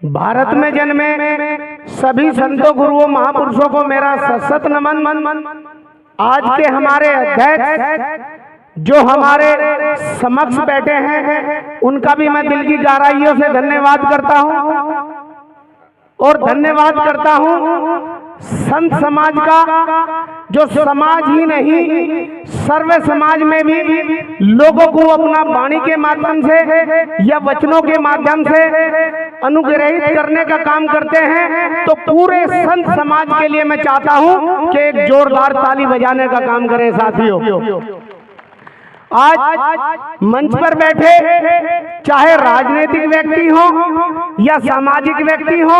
भारत में जन्मे सभी संतों गुरुओं महापुरुषों को मेरा सशत नमन। आज के हमारे अध्यक्ष जो हमारे समक्ष बैठे हैं उनका भी मैं दिल की गहराइयों से धन्यवाद करता हूं और धन्यवाद करता हूं संत समाज का, जो समाज ही नहीं सर्व समाज में भी लोगों को अपना वाणी के माध्यम से या वचनों के माध्यम से अनुग्रहित करने का काम करते हैं। तो पूरे संत समाज के लिए मैं चाहता हूं कि एक जोरदार ताली बजाने का काम करें साथियों। आज मंच पर बैठे चाहे राजनीतिक व्यक्ति हो या सामाजिक व्यक्ति हो,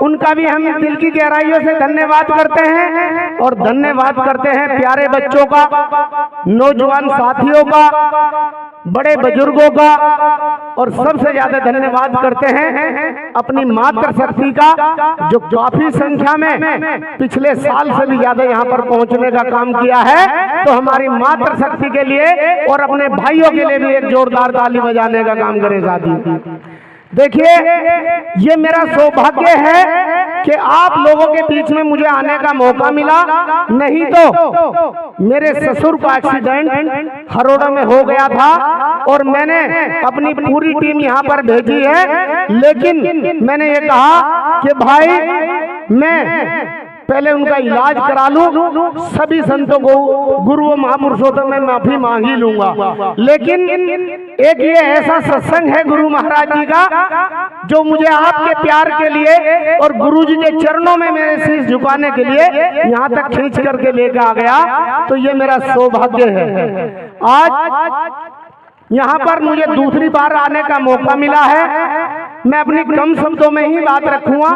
उनका भी हम दिल की गहराइयों से धन्यवाद करते हैं और धन्यवाद करते हैं प्यारे बच्चों का, नौजवान साथियों का, बड़े बुजुर्गों का, और सबसे ज्यादा धन्यवाद करते हैं अपनी मातृ शक्ति का, जो काफी संख्या में पिछले साल से भी ज्यादा यहाँ पर पहुंचने का काम किया है। तो हमारी मातृ शक्ति के लिए और अपने भाइयों के लिए भी एक जोरदार ताली बजाने का काम करें साथी। देखिए, ये मेरा सौभाग्य है कि आप लोगों के बीच में मुझे आने का मौका मिला, नहीं तो मेरे ससुर का एक्सीडेंट हरोड़ा में हो गया था और मैंने अपनी पूरी टीम यहाँ पर भेजी है। लेकिन मैंने ये कहा कि भाई मैं पहले उनका इलाज करा लूं, सभी संतों को गुरुओं महापुरुषों से मैं माफी मांग ही लूंगा। लेकिन एक ये ऐसा सत्संग है गुरु महाराज जी का, जो मुझे आपके प्यार के लिए और गुरु जी के चरणों में मेरे शीश झुकाने के लिए यहाँ तक खींच करके लेकर आ गया। तो ये मेरा सौभाग्य है। आज यहाँ पर मुझे दूसरी बार आने का मौका मिला है। मैं अपनी कम शब्दों में ही बात रखूंगा,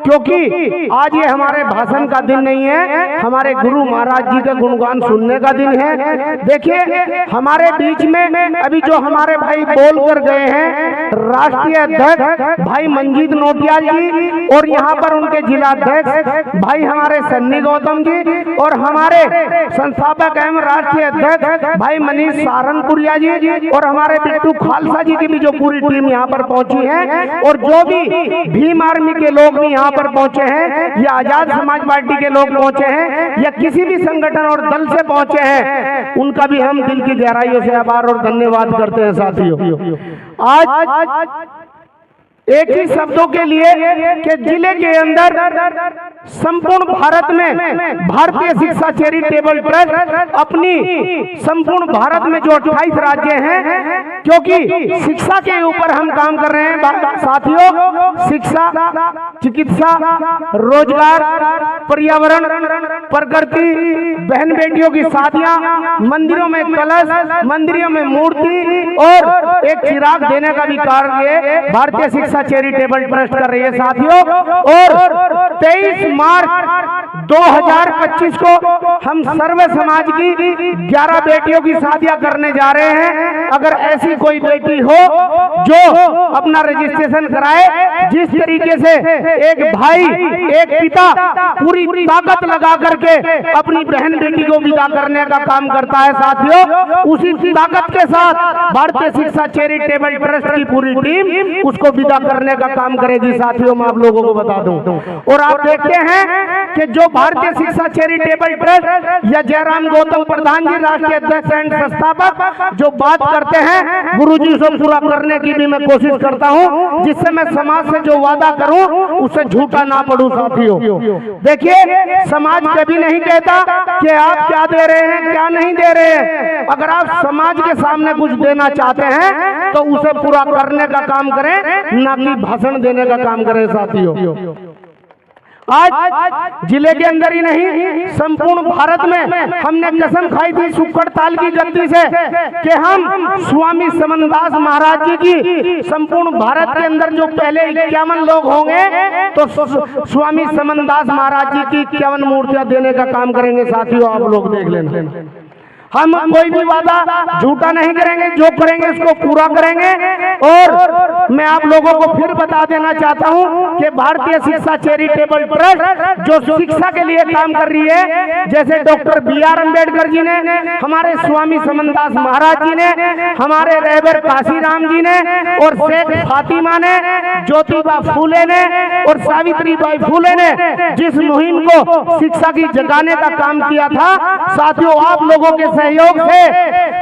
क्योंकि आज ये हमारे भाषण का दिन नहीं है, हमारे गुरु महाराज जी का गुणगान सुनने का दिन है। देखिए, हमारे बीच में अभी जो हमारे भाई बोल कर गए हैं, राष्ट्रीय अध्यक्ष भाई मंजीत नोटियाल जी, और यहाँ पर उनके जिला अध्यक्ष भाई हमारे सन्नी गौतम जी, और हमारे संस्थापक एवं राष्ट्रीय अध्यक्ष भाई मनीष सहारनपुरिया जी, और हमारे बिट्टू खालसा जी की भी जो पूरी टीम यहाँ पर पहुंची है, और जो भी भीम आर्मी के लोग भी यहाँ पर पहुंचे हैं, या आजाद समाज पार्टी के लोग पहुंचे हैं, या किसी भी संगठन और दल से पहुंचे हैं, उनका भी हम दिल की गहराइयों से आभार और धन्यवाद करते हैं साथियों। आज एक ही शब्दों के लिए कि जिले के अंदर संपूर्ण भारत में भारतीय शिक्षा चैरिटेबल ट्रस्ट अपनी संपूर्ण भारत में जो 28 राज्य हैं, क्योंकि शिक्षा के ऊपर हम काम कर रहे हैं साथियों। शिक्षा, चिकित्सा, रोजगार, पर्यावरण, प्रकृति, बहन बेटियों की शादियां, मंदिरों में कलश, मंदिरों में मूर्ति और एक चिराग देने का भी कार्य भारतीय शिक्षा चैरिटेबल ट्रस्ट कर रही है साथियों। और 23 मार्च 2025 को हम सर्व समाज की 11 बेटियों की शादियां करने जा रहे हैं। अगर ऐसी कोई बेटी हो जो अपना रजिस्ट्रेशन कराए, जिस तरीके से एक भाई एक पिता पूरी ताकत लगा करके अपनी बहन बेटी को विदा करने का काम करता है साथियों, उसी ताकत के साथ भारतीय शिक्षा चैरिटेबल ट्रस्ट की पूरी टीम उसको विदा करने का काम करेगी साथियों। मैं आप लोगों को बता दूं, और आप देखते हैं कि जो भारतीय शिक्षा चैरिटेबल ट्रस्ट या जयराम गौतम प्रधान जी राष्ट्रीय अध्यक्ष एंड संस्थापक जो बात करते हैं, गुरुजी से पूरा करने की भी मैं कोशिश करता हूं, जिससे मैं समाज से जो वादा करूं उससे झूठा ना पड़ूं साथियों। देखिए, समाज कभी नहीं कहता कि आप क्या दे रहे हैं क्या नहीं दे रहे हैं। अगर आप समाज के सामने कुछ देना चाहते हैं तो उसे पूरा करने का काम करें, ना कि भाषण देने का काम करें साथियों। आज जिले के अंदर ही नहीं, संपूर्ण भारत में हमने कसम खाई थी सुक्कड़ ताल की गद्दी से कि हम स्वामी समनदास महाराज जी की संपूर्ण भारत के अंदर जो पहले 51 लोग होंगे, तो स्वामी समनदास महाराज जी की 51 मूर्तियां देने का काम करेंगे साथियों। आप लोग देख लेना। हम कोई भी वादा झूठा नहीं करेंगे, जो करेंगे उसको पूरा करेंगे। और मैं आप लोगों को फिर बता देना चाहता हूं कि भारतीय शिक्षा चैरिटेबल ट्रस्ट जो शिक्षा के लिए काम कर रही है, जैसे डॉक्टर B.R. अम्बेडकर जी ने, हमारे स्वामी समनदास महाराज जी ने, हमारे रहबर काशीराम जी ने, और शेख फातिमा ने, ज्योतिबा फूले ने और सावित्रीबाई फूले ने जिस मुहिम को शिक्षा की जगाने का काम किया था, साथियों आप लोगों के सहयोग से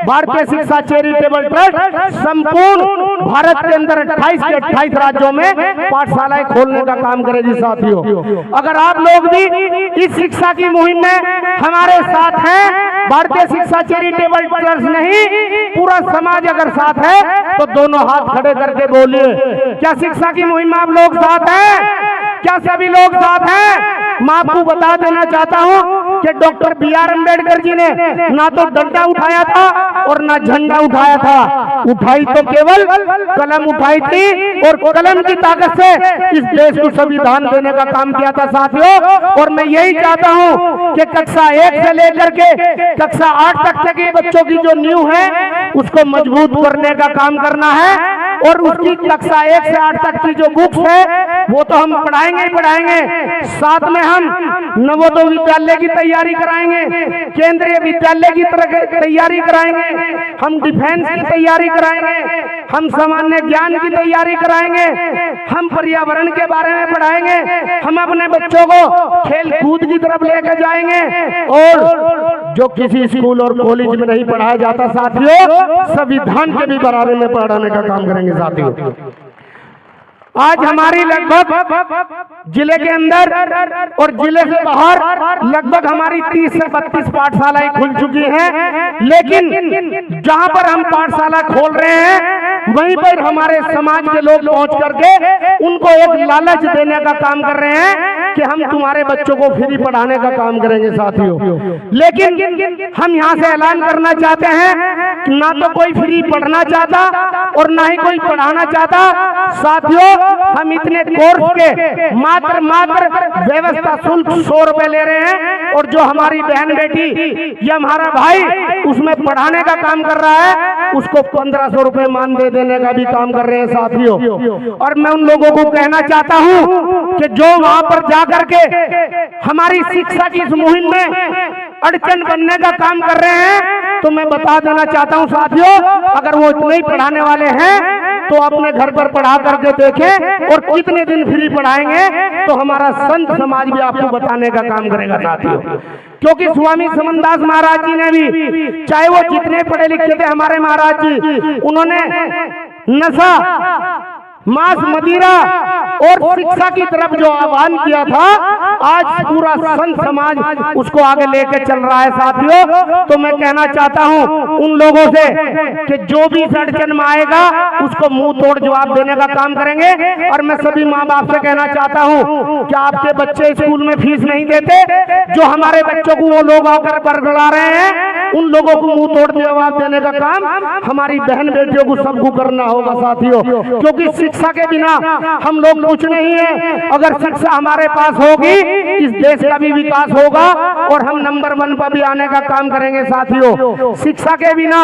भारतीय शिक्षा चैरिटेबल ट्रस्ट संपूर्ण भारत के अंदर 28 के 28 राज्यों में पाठशालाएं खोलने का काम करेगी। साथियों अगर आप लोग भी इस शिक्षा की मुहिम में हमारे साथ हैं, भारतीय शिक्षा चैरिटेबल ट्रस्ट नहीं पूरा समाज अगर साथ है तो दोनों हाथ खड़े करके बोलिए, क्या शिक्षा की मुहिम में आप लोग साथ हैं? क्या सभी लोग साथ हैं? मैं आपको बता देना चाहता हूं कि डॉक्टर B.R. अम्बेडकर जी ने ना तो डंडा उठाया था और ना झंडा उठाया था, उठाई तो केवल कलम उठाई थी और कलम की ताकत से इस देश को संविधान देने का काम किया था। साथियों और मैं यही चाहता हूं कि कक्षा 1 से लेकर के कक्षा 8 तक के बच्चों की जो नींव है उसको मजबूत करने का काम करना है। और उसकी कक्षा 1 से 8 तक की जो बुक्स है वो तो हम पढ़ाएंगे ही पढ़ाएंगे, साथ में हम नवोदय विद्यालय की तैयारी कराएंगे, केंद्रीय विद्यालय की तैयारी कराएंगे, हम डिफेंस की तैयारी कराएंगे, हम सामान्य ज्ञान की तैयारी कराएंगे, हम पर्यावरण के बारे में पढ़ाएंगे, हम अपने बच्चों को खेल कूद की तरफ लेकर जाएंगे। और जो किसी स्कूल और कॉलेज में नहीं पढ़ाया जाता साथियों, संविधान के भी बारे में पढ़ाने का काम करेंगे। साथियों आज हमारी लगभग जिले के अंदर और जिले से बाहर लगभग हमारी 30 से 32 पाठशालाएं खुल चुकी हैं, लेकिन जहां पर हम पाठशाला खोल रहे हैं वहीं पर हमारे समाज के लोग पहुंच करके उनको एक लालच देने का काम कर रहे हैं कि हम तुम्हारे बच्चों को फ्री पढ़ाने का काम करेंगे। साथियों लेकिन हम यहाँ से ऐलान करना चाहते हैं कि ना तो कोई फ्री पढ़ना चाहता और ना ही कोई पढ़ाना चाहता। साथियों हम इतने कोर्स के मात्र व्यवस्था शुल्क 100 रुपए ले रहे हैं और जो हमारी बहन बेटी या हमारा भाई उसमें पढ़ाने का काम कर रहा है उसको 1500 रुपए मान देने का भी काम कर रहे हैं। साथियों और मैं उन लोगों को कहना चाहता हूं कि जो वहां पर जाकर के हमारी शिक्षा की इस मुहिम में अड़चन बनने का काम कर रहे हैं, तो मैं बता देना चाहता हूं साथियों अगर वो इतने ही पढ़ाने वाले हैं तो अपने घर पर पढ़ा करके देखें और कितने दिन फ्री पढ़ाएंगे तो हमारा संत समाज भी आपको बताने का काम करेगा। साथियों क्योंकि स्वामी समनदास महाराज जी ने भी, चाहे वो जितने पढ़े लिखे थे हमारे महाराज जी, उन्होंने नशा मांस मदिरा और शिक्षा की तरफ जो आह्वान किया था आज पूरा संत समाज उसको आगे लेकर चल रहा है। साथियों तो मैं कहना चाहता हूं उन लोगों से कि जो भी अड़चन में आएगा उसको मुंह तोड़ जवाब देने का काम करेंगे। और मैं सभी माँ बाप से कहना चाहता हूं कि आपके बच्चे स्कूल में फीस नहीं देते, जो हमारे बच्चों को वो लोग आकर बरगला रहे हैं उन लोगों को मुंह तोड़ जवाब देने का काम हमारी बहन बेटियों को सबको करना होगा। साथियों क्योंकि शिक्षा के बिना हम लोग कुछ नहीं है, अगर शिक्षा हमारे पास होगी इस देश का भी विकास होगा और हम नंबर 1 पर भी आने का काम करेंगे। साथियों शिक्षा के बिना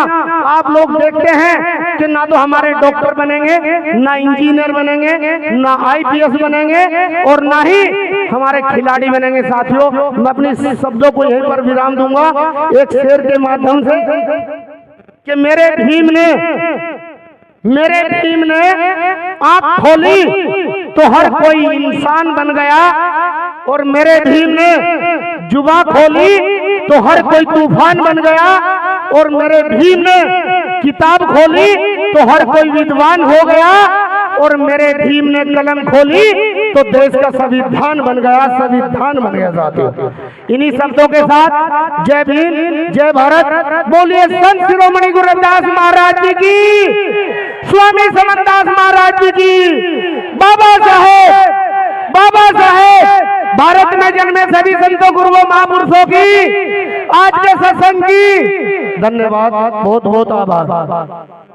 आप लोग देखते हैं कि ना तो हमारे डॉक्टर बनेंगे, ना इंजीनियर बनेंगे, ना IPS बनेंगे और ना ही हमारे खिलाड़ी बनेंगे। साथियों मैं अपने शब्दों को यहीं पर विराम दूंगा एक शेर के माध्यम से कि मेरे भीम ने आंख खोली तो हर कोई इंसान बन गया और मेरे भीम ने जुबान खोली तो हर कोई तूफान बन गया और मेरे भीम ने किताब खोली तो हर कोई विद्वान हो गया और मेरे भीम ने कलम खोली तो देश का संविधान बन गया, संविधान बन गया। साथियों इन्हीं शब्दों के साथ जय भीम जय भारत बोलिए संत शिरोमणि गुरु रविदास महाराज जी की, स्वामी समनदास महाराज जी की, बाबा साहेब भारत में जन्मे सभी संतों गुरुओं महापुरुषों की, आज के सत्संग की धन्यवाद, बहुत बहुत आभार।